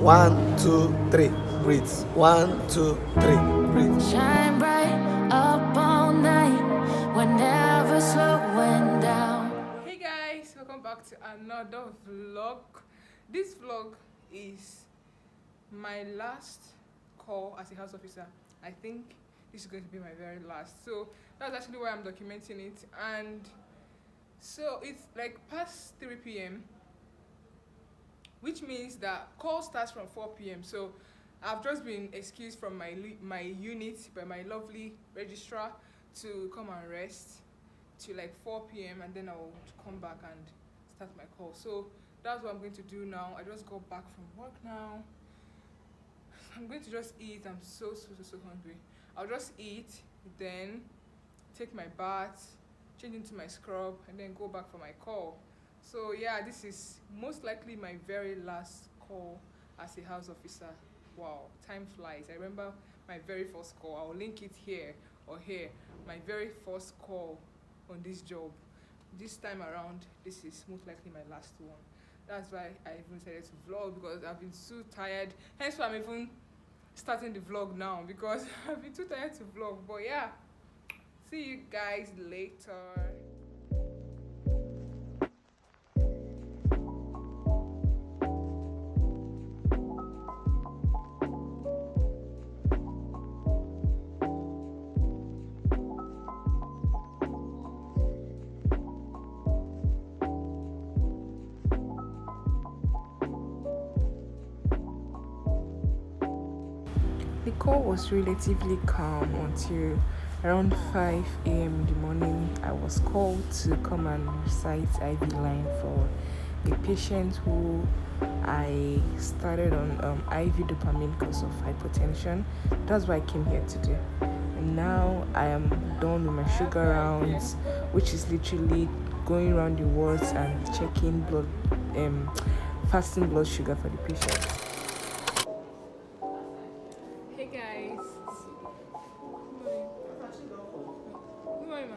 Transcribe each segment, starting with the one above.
1, 2, 3, breathe. 1, 2, 3, breathe. Shine bright up all night, we're never slowing down. Hey guys, welcome back to another vlog. This vlog is my last call as a house officer. I think this is going to be my very last. So that's actually why I'm documenting it. And so it's like past 3 p.m. which means that call starts from 4 p.m. So I've just been excused from my unit by my lovely registrar to come and rest to like 4 p.m. and then I'll come back and start my call. So that's what I'm going to do now. I just got back from work now. I'm going to just eat. I'm so hungry. I'll just eat, then take my bath, change into my scrub, and then go back for my call. So yeah, this is most likely my very last call as a house officer. Wow, time flies. I remember my very first call. I'll link it here or here. My very first call on this job. This time around, this is most likely my last one. That's why I even decided to vlog, because I've been so tired. Hence why I'm even starting the vlog now, because I've been too tired to vlog. But yeah, see you guys later. The call was relatively calm until around 5 a.m. in the morning. I was called to come and recite IV line for a patient who I started on IV dopamine because of hypotension. That's why I came here today. And now I am done with my sugar rounds, which is literally going around the wards and checking blood, fasting blood sugar for the patient. Hey guys. Good morning, ma.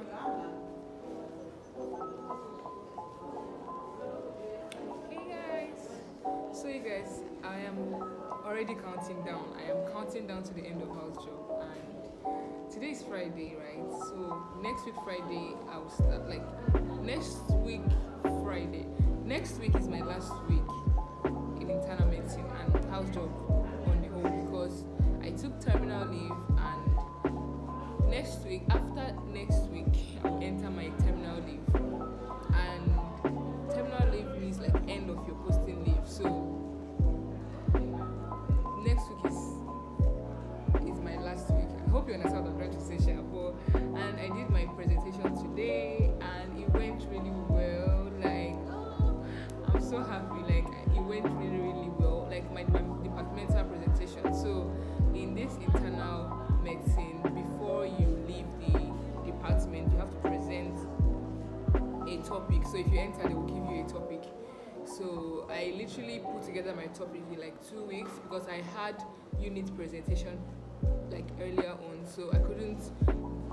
Hey guys. So you guys, I am already counting down. I am counting down to the end of Housejob, and today is Friday, right? So next week Friday I will start. Like next week Friday. Next week is my last week in internal medicine and Housejob on the whole, because I took terminal leave, and next week, after next week, I'll enter my terminal leave. And terminal leave means like end of your posting leave. So next week is my last week. I hope you understand what I'm trying to say, Shapo. And I did my presentation today, and it went really well. Like, I'm so happy. Like, it went really well. Like my departmental presentation. So in this internal medicine, before you leave the department, you have to present a topic. So if you enter, they will give you a topic. So I literally put together my topic in like 2 weeks, because I had unit presentation like earlier on, so I couldn't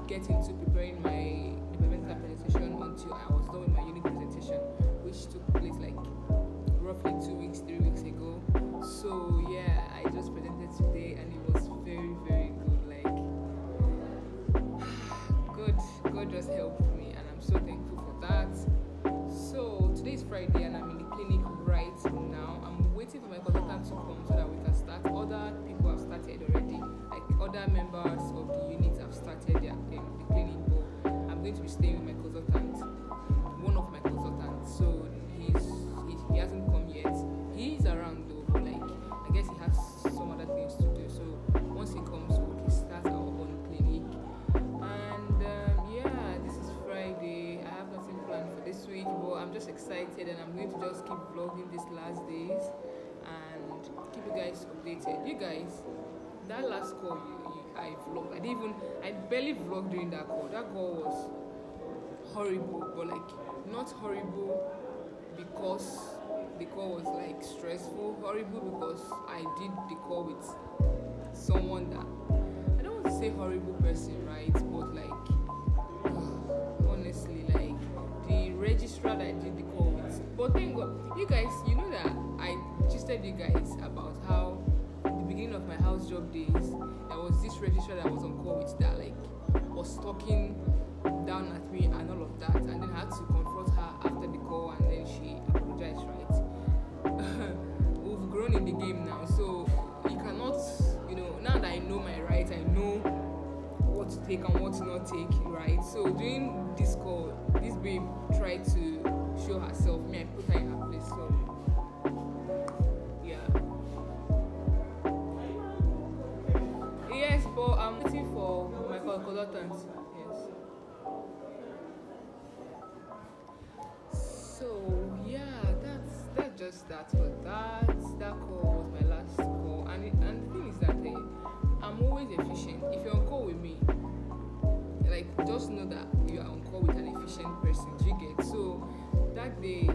get into preparing my departmental presentation until I was done with my unit presentation, which took place like roughly 2 weeks, 3 weeks ago. So yeah, I just presented today, and it was very good. Like, God just helped me, and I'm so thankful for that. So today is Friday, and I'm in the clinic right now. I'm waiting for my consultant to come so that we can start. Other people have started already, like other members of the unit have started the clinic, but I'm going to be staying with my consultant, one of my consultants. So he hasn't come yet. He's around though, but like I guess he has some other things to do. So once he comes, we can start our own clinic. And yeah, this is Friday. I have nothing planned for this week, but I'm just excited, and I'm going to just keep vlogging these last days and keep you guys updated. You guys, that last call I vlogged. I barely vlogged during that call. That call was horrible, but like not horrible because the call was like stressful, horrible because I did the call with someone that, I don't want to say horrible person, right? But like honestly, like the registrar that I did the call with. But thank God, you guys, you know that I gisted you guys about how my house job days, there was this registrar that I was on call with that like was talking down at me and all of that, and then I had to confront her after the call, and then she apologized, right? We've grown in the game now, so you cannot, now that I know my rights, I know what to take and what to not take, right? So during this call, this babe tried to show herself, me, I put her in her place, so yeah. Yes, but I'm waiting for my consultant. Yes. So yeah, that's just that. But that call was my last call, and the thing is that I'm always efficient. If you're on call with me, like just know that you are on call with an efficient person. You get? So that day,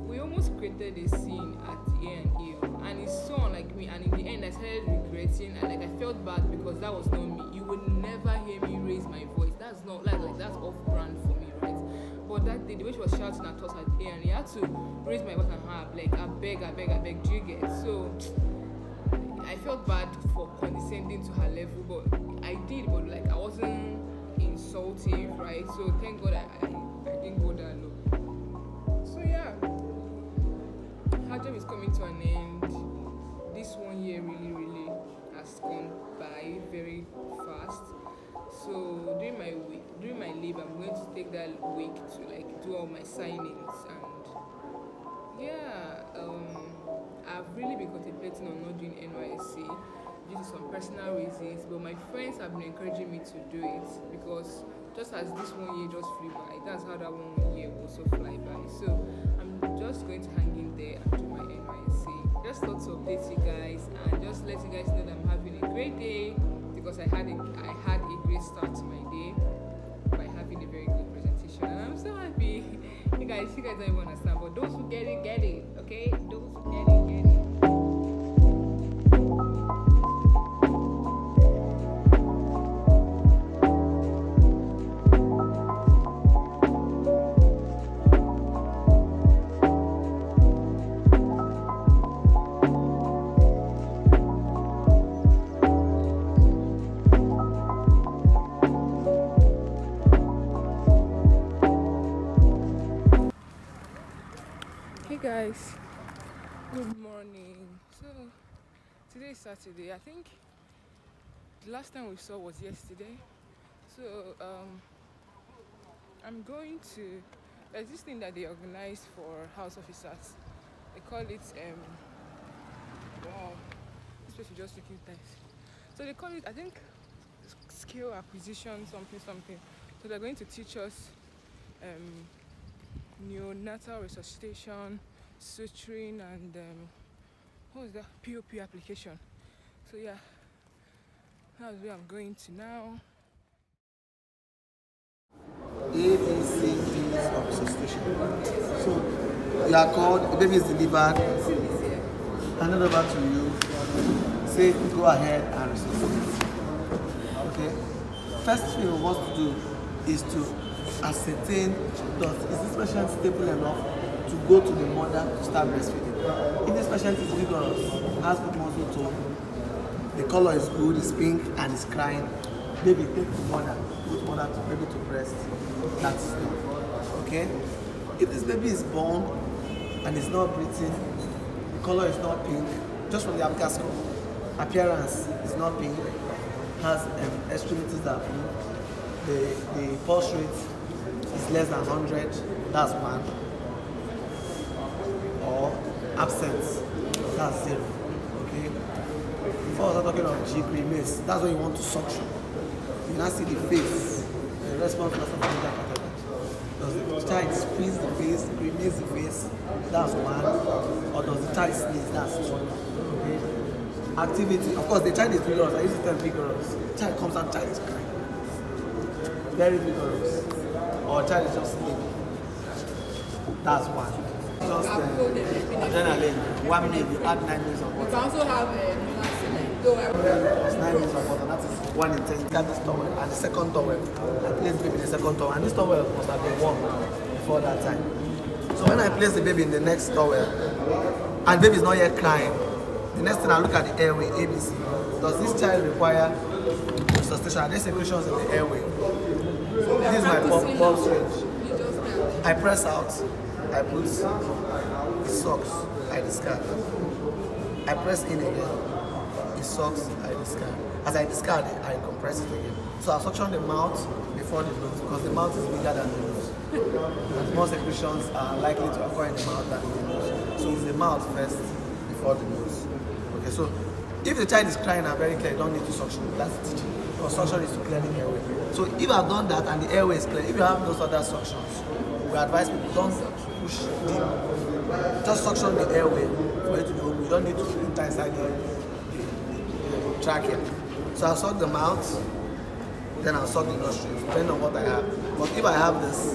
we almost created a scene at A&E, and it's so unlike me. And in the end, I started regretting, and like I felt bad because that was not me. You would never hear me raise my voice. That's not like that's off brand for me, right? But that day, the way she was shouting at us at A&E, I had to raise my voice and her like, I beg, do you get? So I felt bad for condescending to her level, but I did, but like I wasn't insulting, right? So thank God I didn't go that low. So yeah, her job is coming to an end. This 1 year really has gone by very fast. So during my leave, I'm going to take that week to like do all my signings, and yeah, I've really been contemplating on not doing NYSC due to some personal reasons, but my friends have been encouraging me to do it because just as this 1 year just flew by, that's how that 1 year will also fly by. So I'm just going to hang in there and do my NYSC. Just thought to update you guys and just let you guys know that I'm having a great day because I had a great start to my day by having a very good presentation, and I'm so happy. You guys don't even understand, but those who get it, okay? Those who get it. Hey guys, good morning. So today is Saturday. I think the last time we saw was yesterday. So I'm going to, there's this thing that they organize for house officers. They call it wow, this place is just looking nice. So they call it, I think, skill acquisition something. So they're going to teach us neonatal resuscitation, suturing, and what was that? POP application. So yeah, that's where I'm going to now. ABCDs of resuscitation. So you are called, the baby is delivered, handed over to you, say go ahead and resuscitate. Okay? First thing we want to do is to ascertain, is this patient stable enough to go to the mother to start breastfeeding. If this patient is vigorous, has good muscle tone, the color is good, it's pink and it's crying, baby take the mother, put mother to baby to breast. That's it. Okay? If this baby is born and is not breathing, the color is not pink, just from the appearance is not pink, has extremities that are blue, the pulse rate is less than 100, that's 1, or absent, that's 0. Okay? Before I was talking of G grimace, that's when you want to suction. You now see the face, the response to something like that. Does the child squeeze the face, grimace the face, that's 1, or does the child sneeze, that's 2. Okay? Activity, of course the child is vigorous, I used to tell vigorous. The child comes out, child is crying. Very vigorous. Or child is just sleeping. That's 1. Just adrenaline. 1 minute, you add 9 minutes of water. You can also have It's 9 minutes of water, that is 1 in 10. Got this towel and the second towel. I placed the baby in the second towel, and this towel must have been warm before that time. So when I place the baby in the next towel, and the baby is not yet crying, The next thing I look at the airway, ABC. Does this child require resuscitation? Are there secretions in the airway? This is my pulse range. I press out, I put socks, I discard. I press in again, it sucks, I discard. As I discard it, I compress it again. So I suction the mouth before the nose because the mouth is bigger than the nose. And more secretions are likely to occur in the mouth than in the nose. So it's the mouth first before the nose. Okay, so if the child is crying, I'm very clear, you don't need to suction. That's the teaching. Because suction is to clear the airway. So if I've done that and the airway is clear, if you have those other suctions, we advise people don't push deep. Just suction the airway for it to go. You don't need to enter inside the trachea. So I'll suck the mouth, then I'll suck the nostrils, depending on what I have. But if I have this,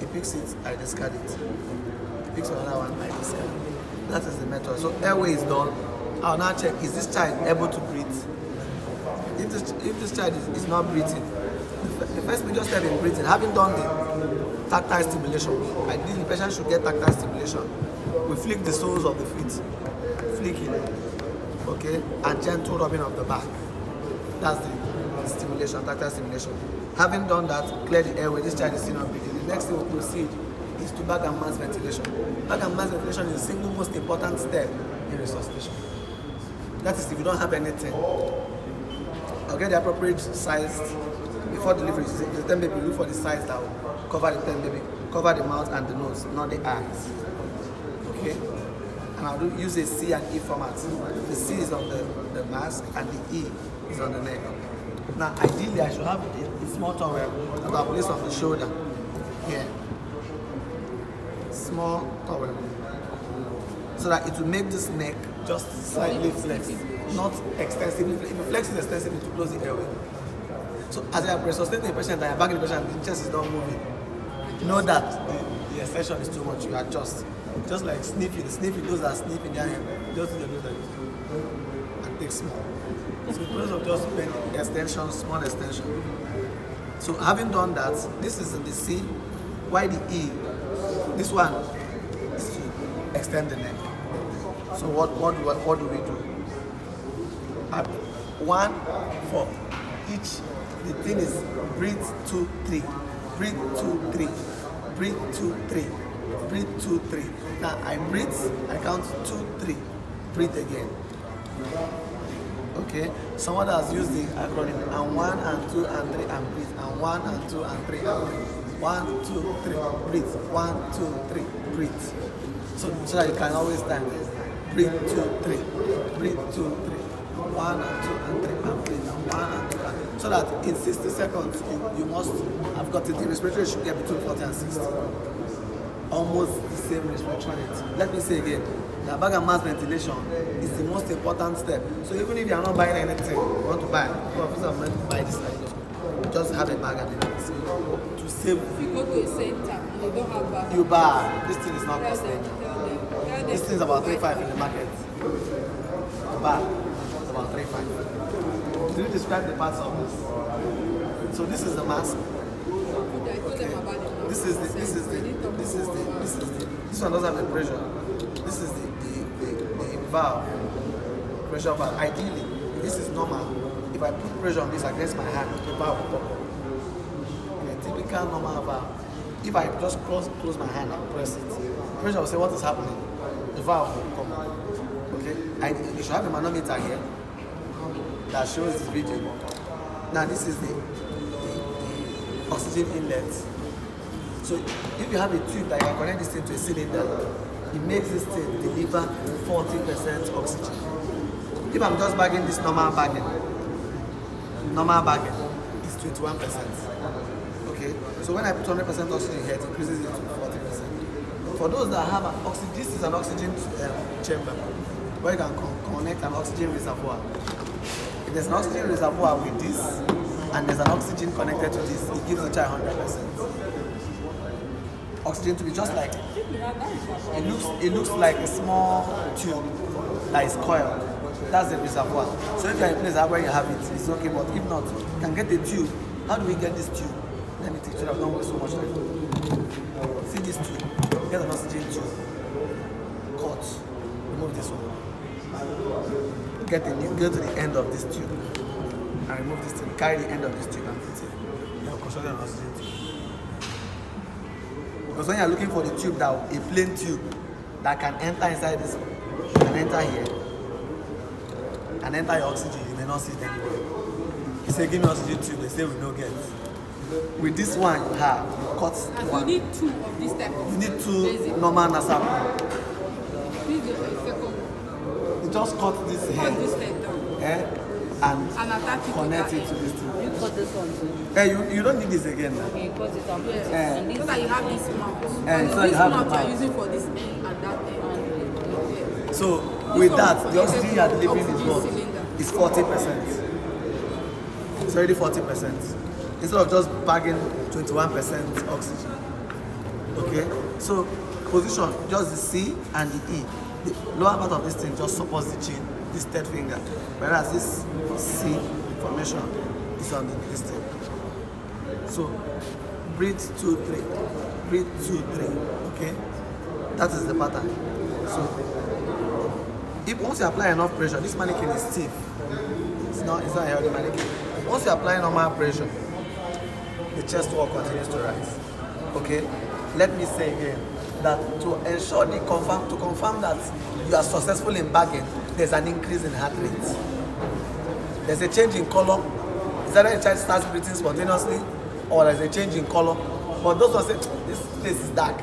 it picks it, I discard it. It picks another one, I discard it. That is the method. So airway is done. I'll now check, is this child able to breathe? If this child is not breathing, the first major step in breathing, having done the tactile stimulation, ideally the patient should get tactile stimulation. We flick the soles of the feet, flicking, okay, and gentle rubbing of the back. That's the stimulation, tactile stimulation. Having done that, clear the airway, this child is still not breathing. The next thing we proceed is to bag and mask ventilation. Bag and mask ventilation is the single most important step in resuscitation. That is if you don't have anything. I'll get the appropriate size before delivery. If the pen baby, look for the size that will cover the pen baby, cover the mouth and the nose, not the eyes. Okay? And I'll use a C and E format. The C is on the mask and the E is on the neck. Now, ideally, I should have a small towel that I'll place on the shoulder. Here. Small towel. So that it will make this neck just slightly flex, not extensively. If you flex it extensively, to close the airway. So as I resuscitate the patient and I bag the patient, the chest is not moving. Know that the extension is too much. You adjust. Just like sniffing, those are sniffing their hand. Just do the nose like this. And take small. So the process of just bend extension, small extension. So having done that, this is in the C. Why the E? This one is to extend the neck. So what do we do? One for each. The thing is breathe 2, 3, breathe 2, 3, breathe 2, 3, breathe 2, 3. Now I breathe, I count 2, 3, breathe again. Okay, someone has used the acronym and 1 and 2 and 3 and breathe, and 1 and 2 and 3 and breathe. 1, 2, 3, breathe. 1, 2, 3, breathe. So that you can always time. Breathe 2, 3, breathe 2, 3. 1 and 2 and 3 and breathe. 1 and 2 and 3. So that in 60 seconds you must have got it. The respiratory should get between 40 and 60. Almost the same respiratory rate. Let me say again. The bag and mask ventilation is the most important step. So even if you are not buying anything, you want to buy, I'm going to buy this like just have a bag and everything. To save. If you go to a center and you don't have bag, you buy. This thing is not costing. This thing is about 3.5 in the market. To buy, it's about 3.5. Can you describe the parts of this? So this is the mask. Okay. This one doesn't have a pressure. This is the valve, pressure valve. Ideally, this is normal. If I put pressure on this against my hand, the valve will pop up. In a typical normal valve, if I just close my hand and press it, pressure will say what is happening. The valve will come up. Okay? You should have a manometer here that shows this video. Now this is the oxygen inlet. So if you have a tube that you can connect this thing to a cylinder, it makes this thing deliver 40% oxygen. If I'm just bagging this normal bagging is 21%. Okay? So when I put 100% oxygen here, it increases it to 40%. For those that have an oxygen, this is an oxygen chamber where you can connect an oxygen reservoir. If there's an oxygen reservoir with this, and there's an oxygen connected to this, it gives the child 100%. Oxygen to be just like it looks like a small tube that is coiled. That's the reservoir. So if you're in a place where you have it, it's okay, but if not, you can get a tube. How do we get this tube? Let me teach you. I've not wasted so much time. See this tube. Get an oxygen tube. Cut. remove this one. Go to the end of this tube and remove this thing. Carry the end of this tube and put it. You have constructed an oxygen tube. Because when you are looking for the tube, that a plain tube that can enter inside this, can enter here and enter your oxygen, you may not see it anywhere. You say, give me oxygen tube, they say we don't get. With this one you have, you cut one. You need 2 of this type of. You need 2 normal nasal. This is the second one. You just cut this Cut head, this head down. and attach it connect to it to this thing. You cut this one too. You don't need this again now. Okay, cut it and put it. Yes. And this So that you have this mouth. And so this you have the mouth you are mouth. using for this end and that end. Yes. So This with one that, for the oxygen you are delivering oxygen is what? cylinder. It's 40%. It's already 40%. Instead of just bagging 21% oxygen. Okay? So position, just the C and the E. The lower part of this thing just supports the chin, this third finger. Whereas this C formation is on this thing. So breathe 2, 3. Breathe 2, 3. Okay? That is the pattern. So if once you apply enough pressure, this mannequin is stiff. It's not a healthy mannequin. Once you apply normal pressure, the chest wall continues to rise. Okay? Let me say again that to ensure to confirm that you are successful in bagging, there's an increase in heart rate. There's a change in color. Is that a child starts breathing spontaneously, or there's a change in color? But those who say this place is dark,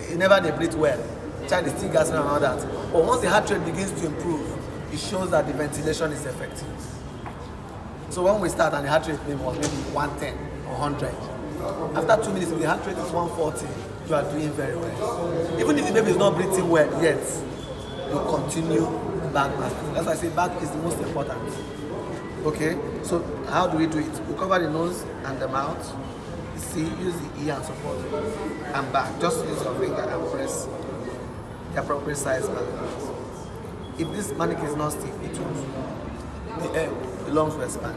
you never they breathe well. Child is still gasping and all that. But once the heart rate begins to improve, it shows that the ventilation is effective. So when we start and the heart rate was maybe 110 or 100, after 2 minutes, if the heart rate is 140, you are doing very well. Even if the baby is not breathing well yet, you continue back. That's why I say back is the most important. Okay, so how do we do it? We cover the nose and the mouth. See, use the E and support, and back. Just use your finger and press the appropriate size back. If this mannequin is not stiff, it will, the lungs will expand.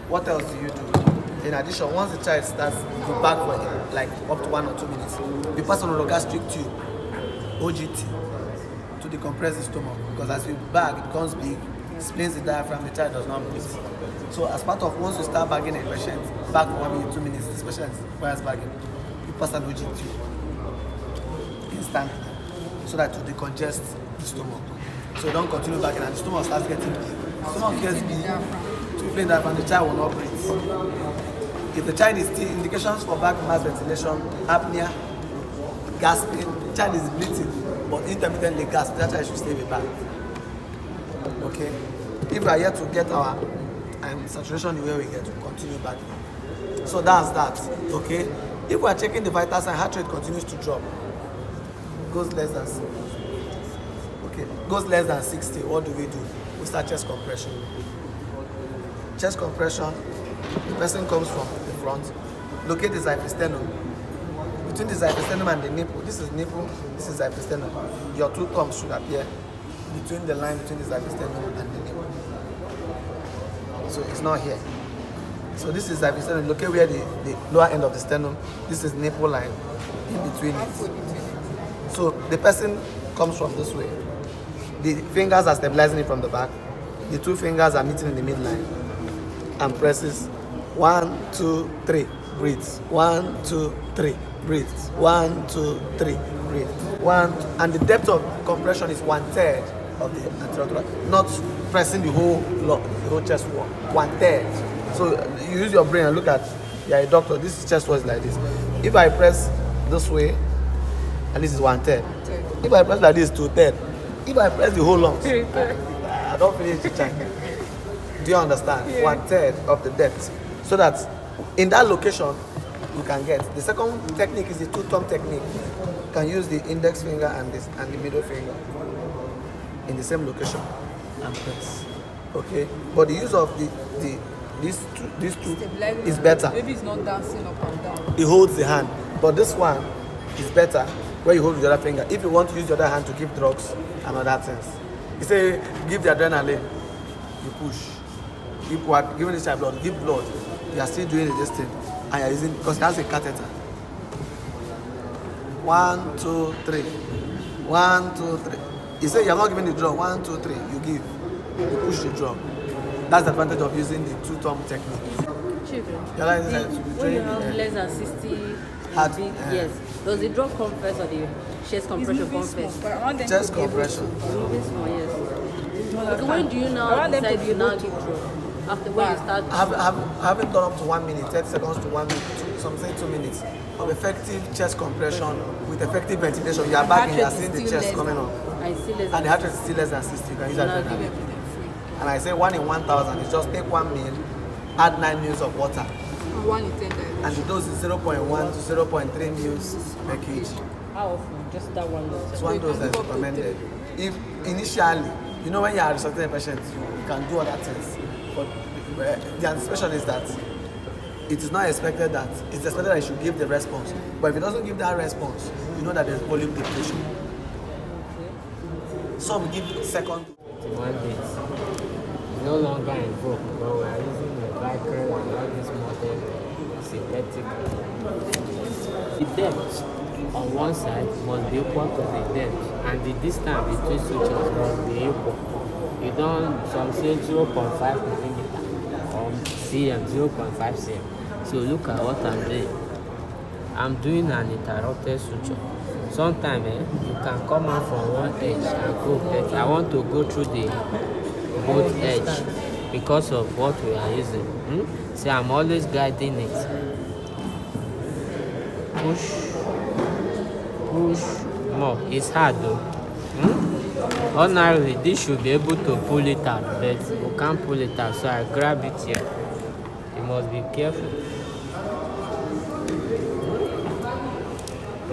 What else do you do? In addition, once the child starts to bag for it, like up to 1 or 2 minutes, you pass on a gastric tube, OGT, to decompress the stomach. Because as you bag, it becomes big, spins the diaphragm, the child does not breathe. So as part of once you start bagging a patient, bag for 1 minute, 2 minutes, this patient requires bagging, you pass an OGT instantly, so that to decongest the stomach. So don't continue bagging and the stomach starts getting big. The stomach gets big, to inflame the diaphragm, the child will not breathe. If the child is still indications for back mass ventilation, apnea, gasping, the child is breathing, but intermittently gasp, that child should stay with back. Okay? If we are here to get our saturation the way we get, we continue back. So that's that. Okay? If we are checking the vital sign, heart rate continues to drop. Goes less than 60. Okay, goes less than 60. What do? We start chest compression. Chest compression, the person comes from the front, locate the xyphisternum. Between the xyphisternum and the nipple, this is nipple, this is xyphisternum. Your 2 thumbs should appear between the line between the xyphisternum and the nipple. So it's not here. So this is xyphisternum. Locate where the lower end of the sternum. This is nipple line in between it. So the person comes from this way. The fingers are stabilizing it from the back. The 2 fingers are meeting in the midline. And presses 1, 2, 3, breathes. 1, 2, 3, breathes. 1, 2, 3, breathe. 1, and the depth of compression is 1/3 of the anterior, not pressing the whole chest wall. 1/3. So you use your brain and look at. You're a doctor. This chest wall is like this. If I press this way, and this is 1/3. If I press like this, 2/3. If I press the whole lungs, I don't finish the tank. Do you understand? Yeah. 1/3 of the depth. So that in that location, you can get. The second technique is the 2-thumb technique. You can use the index finger and the middle finger in the same location and press. Okay? But the use of these two is better. Maybe it's not dancing up and down. It holds the hand. But this one is better where you hold with the other finger. If you want to use the other hand to give drugs and other things. You say, give the adrenaline, you push. Give what? Giving this child blood, give blood. You are still doing this thing. And you are using, because it has a catheter. 1, 2, 3. 1, 2, 3. You say you're not giving the drum 1, 2, 3. You give. You push the drum. That's the advantage of using the two-thumb technique. Children. You're like, When you have less than 60 Hard, big, yes. Does the drum come first or the chest compression come first? chest compression. Moving small, yes. Okay, when do you now decide you now give drum? After when you start? Having done up to 1 minute, 30 seconds to 1 minute, some say 2 minutes of effective chest compression with effective ventilation. You are back and you are seeing the chest coming up. I see less And the heart rate is still less than 60. You can use that. And I say 1 in 1,000 is just take 1 meal, add 9 meals of water. 1 in 10 dilution. And the dose is 0.1 to 0.3 meals per kg. How often? Just that one dose. It's one dose that is recommended. If initially, you know, when you are resuscitating a patient, you can do other things. But the anticipation is that it is not expected that it's expected that it should give the response. But if it doesn't give that response, you know that there's volume depletion. Some give second. One bit. No longer in vogue, but we are using the Vicryl and all these modern synthetic. The depth on one side must be equal to the depth, and the distance between sutures must be equal. You don't, some say 0.5 millimeter or cm, 0.5 cm. So look at what I'm doing. I'm doing an interrupted suture. Sometimes you can come out from one edge and go back. I want to go through the both edge because of what we are using. See, I'm always guiding it. Push more. It's hard though. Ordinarily, this should be able to pull it out, but we can't pull it out, so I grab it here. You must be careful.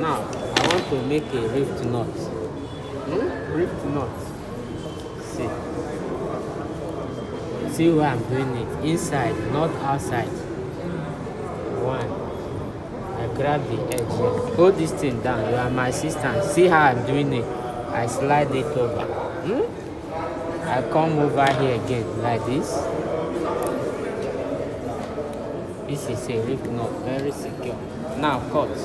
Now, I want to make a rift knot. Rift knot. See where I'm doing it. Inside, not outside. 1. I grab the edge here. Hold this thing down. You are my assistant. See how I'm doing it. I slide it over. I come over here again like this. This is a rift knot, very secure. Now cut.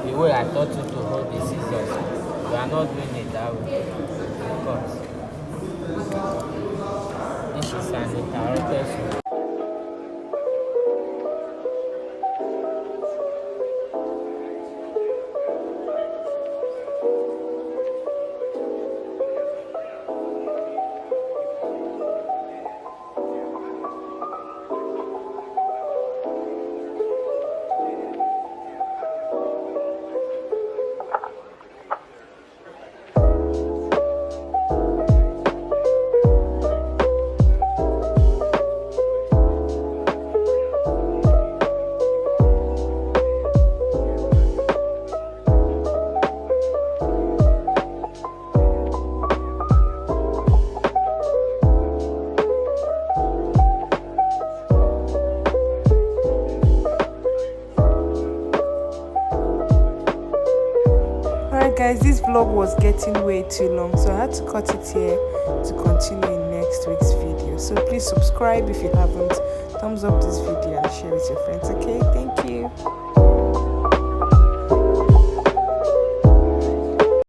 The way I taught you to hold the scissors, we are not doing it that way. Cut. This is an interrupted suture. Guys, this vlog was getting way too long, so I had to cut it here to continue in next week's video. So please subscribe if you haven't, thumbs up this video and share with your friends. Okay, thank you.